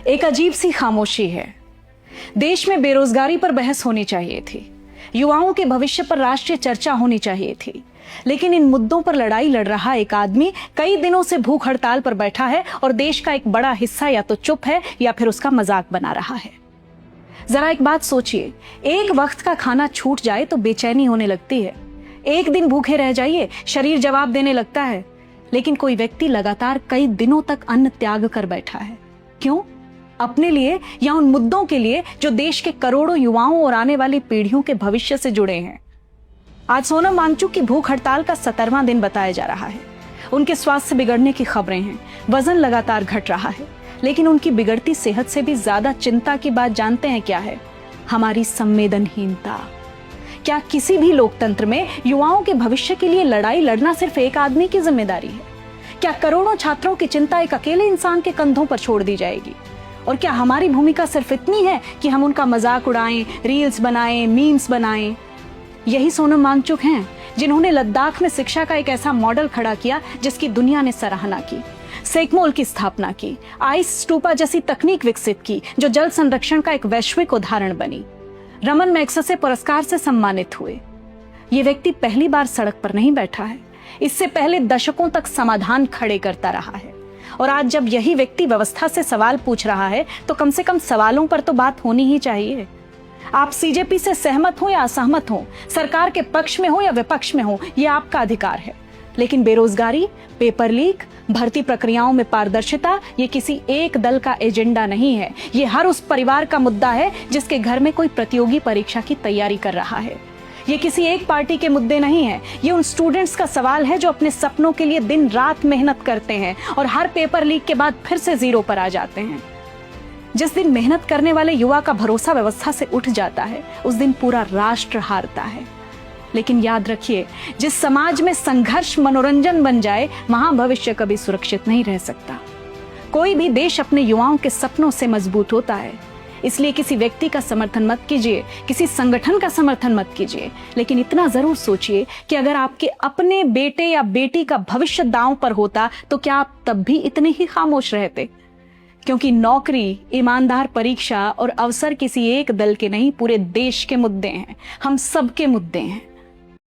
एक अजीब सी खामोशी है। देश में बेरोजगारी पर बहस होनी चाहिए थी, युवाओं के भविष्य पर राष्ट्रीय चर्चा होनी चाहिए थी, लेकिन इन मुद्दों पर लड़ाई लड़ रहा एक आदमी कई दिनों से भूख हड़ताल पर बैठा है और देश का एक बड़ा हिस्सा या तो चुप है या फिर उसका मजाक बना रहा है। जरा एक बात सोचिए, एक वक्त का खाना छूट जाए तो बेचैनी होने लगती है, एक दिन भूखे रह जाइए शरीर जवाब देने लगता है, लेकिन कोई व्यक्ति लगातार कई दिनों तक अन्न त्याग कर बैठा है। क्यों? अपने लिए या उन मुद्दों के लिए जो देश के करोड़ों युवाओं और आने वाली पीढ़ियों के भविष्य से जुड़े हैं। आज सोनम वांगचुक की भूख हड़ताल का 17वां दिन बताया जा रहा है। उनके स्वास्थ्य बिगड़ने की खबरें हैं, वजन लगातार घट रहा है, लेकिन उनकी बिगड़ती सेहत से भी ज्यादा चिंता की बात जानते हैं क्या है? हमारी संवेदनहीनता। क्या किसी भी लोकतंत्र में युवाओं के भविष्य के लिए लड़ाई लड़ना सिर्फ एक आदमी की जिम्मेदारी है? क्या करोड़ों छात्रों की चिंता एक अकेले इंसान के कंधों पर छोड़ दी जाएगी? और क्या हमारी भूमिका सिर्फ इतनी है कि हम उनका मजाक उड़ाएं, रील्स बनाएं, मीम्स बनाएं? यही सोनम वांगचुक हैं जिन्होंने लद्दाख में शिक्षा का एक ऐसा मॉडल खड़ा किया जिसकी दुनिया ने सराहना की, सेकमोल की स्थापना की, आइस स्टूपा जैसी तकनीक विकसित की जो जल संरक्षण का एक वैश्विक उदाहरण बनी, रमन मैग्सेसे पुरस्कार से सम्मानित हुए। ये व्यक्ति पहली बार सड़क पर नहीं बैठा है, इससे पहले दशकों तक समाधान खड़े करता रहा है। और आज जब यही व्यक्ति व्यवस्था से सवाल पूछ रहा है तो कम से कम सवालों पर तो बात होनी ही चाहिए। आप सीजेपी से सहमत हो या असहमत हो, सरकार के पक्ष में हो या विपक्ष में हो, यह आपका अधिकार है, लेकिन बेरोजगारी, पेपर लीक, भर्ती प्रक्रियाओं में पारदर्शिता ये किसी एक दल का एजेंडा नहीं है। ये हर उस परिवार का मुद्दा है जिसके घर में कोई प्रतियोगी परीक्षा की तैयारी कर रहा है। ये किसी एक पार्टी के मुद्दे नहीं है, ये उन स्टूडेंट्स का सवाल है जो अपने सपनों के लिए दिन रात मेहनत करते हैं और हर पेपर लीक के बाद फिर से जीरो पर आ जाते हैं। जिस दिन मेहनत करने वाले युवा का भरोसा व्यवस्था से उठ जाता है, उस दिन पूरा राष्ट्र हारता है। लेकिन याद रखिए, जिस समाज में संघर्ष मनोरंजन बन जाए, वहां भविष्य कभी सुरक्षित नहीं रह सकता। कोई भी देश अपने युवाओं के सपनों से मजबूत होता है। इसलिए किसी व्यक्ति का समर्थन मत कीजिए, किसी संगठन का समर्थन मत कीजिए, लेकिन इतना जरूर सोचिए कि अगर आपके अपने बेटे या बेटी का भविष्य दांव पर होता तो क्या आप तब भी इतने ही खामोश रहते? क्योंकि नौकरी, ईमानदार परीक्षा और अवसर किसी एक दल के नहीं, पूरे देश के मुद्दे हैं, हम सबके मुद्दे हैं।